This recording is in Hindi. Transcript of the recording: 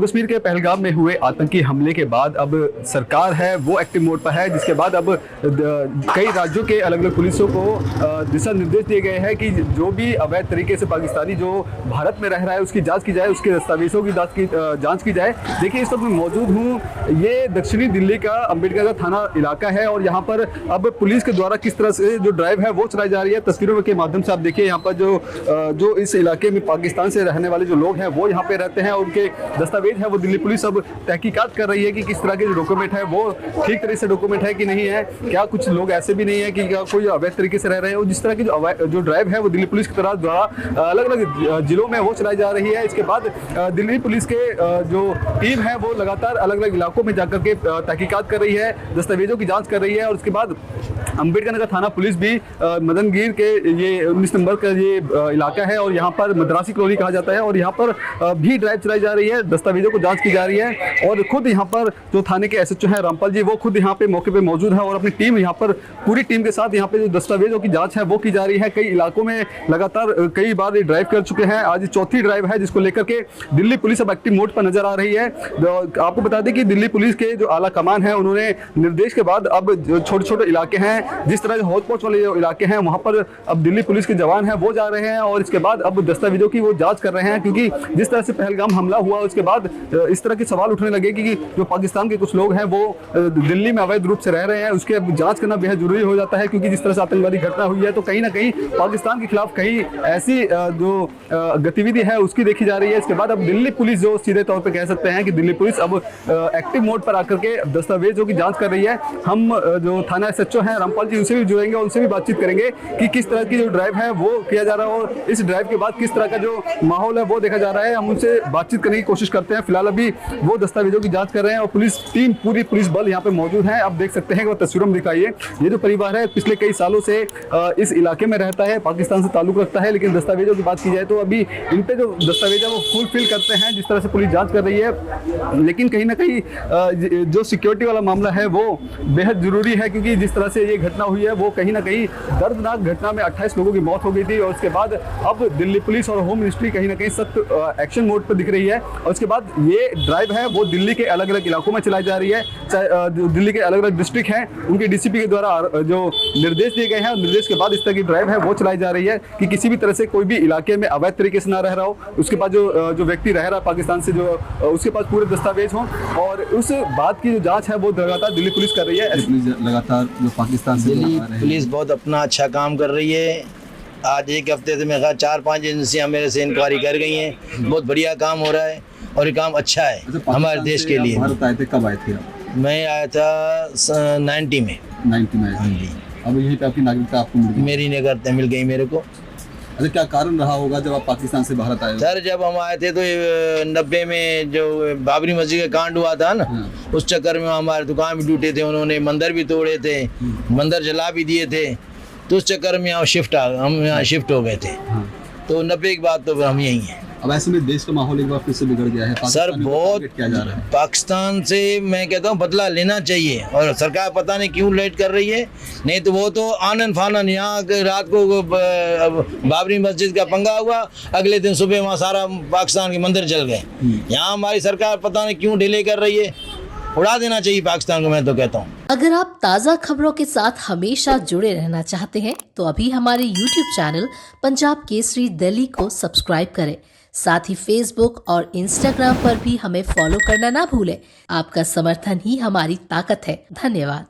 कश्मीर के पहलगाम में हुए आतंकी हमले के बाद अब सरकार है वो एक्टिव मोड पर है, जिसके बाद अब कई राज्यों के अलग अलग पुलिसों को दिशा निर्देश दिए गए हैं कि जो भी अवैध तरीके से पाकिस्तानी जो भारत में रह रहा है उसकी जांच की जाए, उसके दस्तावेजों की जांच की जाए। देखिए, इस वक्त मैं मौजूद हूँ, ये दक्षिणी दिल्ली का अम्बेडकर थाना इलाका है और यहाँ पर अब पुलिस के द्वारा किस तरह से जो ड्राइव है वो चलाई जा रही है। तस्वीरों के माध्यम से आप देखिए, यहाँ पर जो इस इलाके में पाकिस्तान से रहने वाले जो लोग हैं वो यहाँ पे रहते हैं, उनके दस्तावेज है वो दिल्ली पुलिस अब तहकीकात कर रही है कि किस तरह के जो डॉक्यूमेंट है वो ठीक तरह से डॉक्यूमेंट है कि नहीं है। क्या कुछ लोग ऐसे भी नहीं है कि कोई अवैध तरीके से रह रहे हैं। और जिस तरह की जो ड्राइव है वो दिल्ली पुलिस की तरह द्वारा अलग अलग जिलों में वो चलाई जा रही है। इसके बाद दिल्ली पुलिस के जो टीम है वो लगातार अलग अलग इलाकों में जाकर के तहकीकात कर रही है, दस्तावेजों की जाँच कर रही है। और उसके बाद अम्बेडकर नगर थाना पुलिस भी मदनगीर के ये 19 नंबर का ये इलाका है और यहाँ पर मद्रासी कॉलोनी कहा जाता है और यहाँ पर भी ड्राइव चलाई जा रही है, दस्तावेजों को जांच की जा रही है। और खुद यहाँ पर जो थाने के एसएचओ हैं रामपाल जी, वो खुद यहाँ पे मौके पे मौजूद है और अपनी टीम यहाँ पर पूरी टीम के साथ यहाँ पे जो दस्तावेजों की जांच है वो की जा रही है। कई इलाकों में लगातार कई बार ये ड्राइव कर चुके हैं, आज चौथी ड्राइव है जिसको लेकर के दिल्ली पुलिस अब एक्टिव मोड पर नजर आ रही है। आपको बता दें कि दिल्ली पुलिस के जो आला कमान है उन्होंने निर्देश के बाद अब जो छोटे छोटे इलाके हैं, जिस तरह हौज पौच वाले जो इलाके हैं वहाँ पर अब दिल्ली पुलिस के जवान हैं वो जा रहे हैं और इसके बाद अब दस्तावेजों की वो जांच कर रहे हैं। क्योंकि जिस तरह से पहलगाम हमला हुआ उसके बाद इस तरह के सवाल उठने लगे कि जो पाकिस्तान के कुछ लोग हैं वो दिल्ली में अवैध रूप से रह रहे हैं, उसके जांच करना बेहद जरूरी हो जाता है। क्योंकि जिस तरह से आतंकवादी घटना हुई है तो कहीं ना कहीं पाकिस्तान के खिलाफ कहीं ऐसी जो गतिविधि है उसकी देखी जा रही है। इसके बाद अब दिल्ली पुलिस जो सीधे तौर पर कह सकते हैं कि दिल्ली पुलिस अब एक्टिव मोड पर आकर के दस्तावेजों की जाँच कर रही है। हम जो थाना एसएचओ हैं रामपाल जी, उनसे भी जुड़ेंगे, उनसे भी बातचीत करेंगे कि किस तरह की जो ड्राइव है वो किया जा रहा है और इस ड्राइव के बाद किस तरह का जो माहौल है वो देखा जा रहा है। हम उनसे बातचीत करने की कोशिश करते हैं। फिलहाल अभी वो दस्तावेजों की जांच कर रहे हैं और पुलिस टीम, पूरी पुलिस बल यहाँ पे मौजूद है। आप देख सकते हैं कि वो तस्वीरों में दिखाइए, ये जो परिवार है पिछले कई सालों से इस इलाके में रहता है, पाकिस्तान से ताल्लुक रखता है, लेकिन दस्तावेजों की बात की जाए तो अभी इन पे जो दस्तावेज है वो फुलफिल करते हैं जिस तरह से पुलिस जाँच कर रही है। लेकिन कहीं ना कहीं जो सिक्योरिटी वाला मामला है वो बेहद जरूरी है, क्योंकि जिस तरह से ये घटना हुई है वो कहीं ना कहीं दर्दनाक घटना में 28 लोगों की मौत हो गई थी। और उसके बाद अब दिल्ली पुलिस और होम मिनिस्ट्री कहीं ना कहीं सख्त एक्शन मोड पर दिख रही है। और उसके बाद ये ड्राइव है वो दिल्ली के अलग अलग इलाकों में चलाई जा रही है। दिल्ली के अलग अलग डिस्ट्रिक्ट हैं, उनके डीसीपी के द्वारा जो निर्देश दिए गए हैं, निर्देश के बाद इस तरह की ड्राइव है वो चलाई जा रही है कि किसी भी तरह से कोई भी इलाके में अवैध तरीके से ना रह रहा हो, उसके बाद जो व्यक्ति रह रहा है पाकिस्तान से, जो उसके पास पूरे दस्तावेज हों। और उस बात की जो जाँच है वो लगातार दिल्ली पुलिस कर रही है। लगातार जो पाकिस्तान से दिल्ली पुलिस बहुत अपना अच्छा काम कर रही है। आज एक हफ्ते से मेरे ख्याल 4-5 एजेंसियां मेरे से इंक्वायरी कर गई हैं। बहुत बढ़िया काम हो रहा है और ये काम अच्छा है हमारे देश के लिए। भारत आए थे, कब आए थे? मैं आया था 90 में। 90 में आए थे। अब यहीं पे आपकी नागरिकता आपको मिल गई? मेरी नागरिकता मिल गई मेरे को। अच्छा, क्या कारण रहा होगा जब आप पाकिस्तान से भारत आए? सर, जब हम आए थे तो 90 में जो बाबरी मस्जिद का कांड हुआ था ना, उस चक्कर में हमारे दुकान भी टूटे थे, उन्होंने मंदिर भी तोड़े थे, मंदिर जला भी दिए थे। तो उस चक्कर में हम यहाँ शिफ्ट हो गए थे। तो 90 के बाद तो हम यहीं हैं। अब ऐसे में देश का माहौल एक बार फिर से बिगड़ गया है सर। बहुत क्या जा रहा है पाकिस्तान से, मैं कहता हूँ बदला लेना चाहिए और सरकार पता नहीं क्यों लेट कर रही है। नहीं तो वो तो आनन फानन, यहाँ रात को बाबरी मस्जिद का पंगा हुआ, अगले दिन सुबह वहाँ सारा पाकिस्तान के मंदिर जल गए। यहाँ हमारी सरकार पता नहीं क्यों डिले कर रही है। उड़ा देना चाहिए पाकिस्तान को, मैं तो कहता हूँ। अगर आप ताज़ा खबरों के साथ हमेशा जुड़े रहना चाहते हैं तो अभी हमारे YouTube चैनल पंजाब केसरी दिल्ली को सब्सक्राइब करें। साथ ही फेसबुक और इंस्टाग्राम पर भी हमें फॉलो करना ना भूलें। आपका समर्थन ही हमारी ताकत है। धन्यवाद।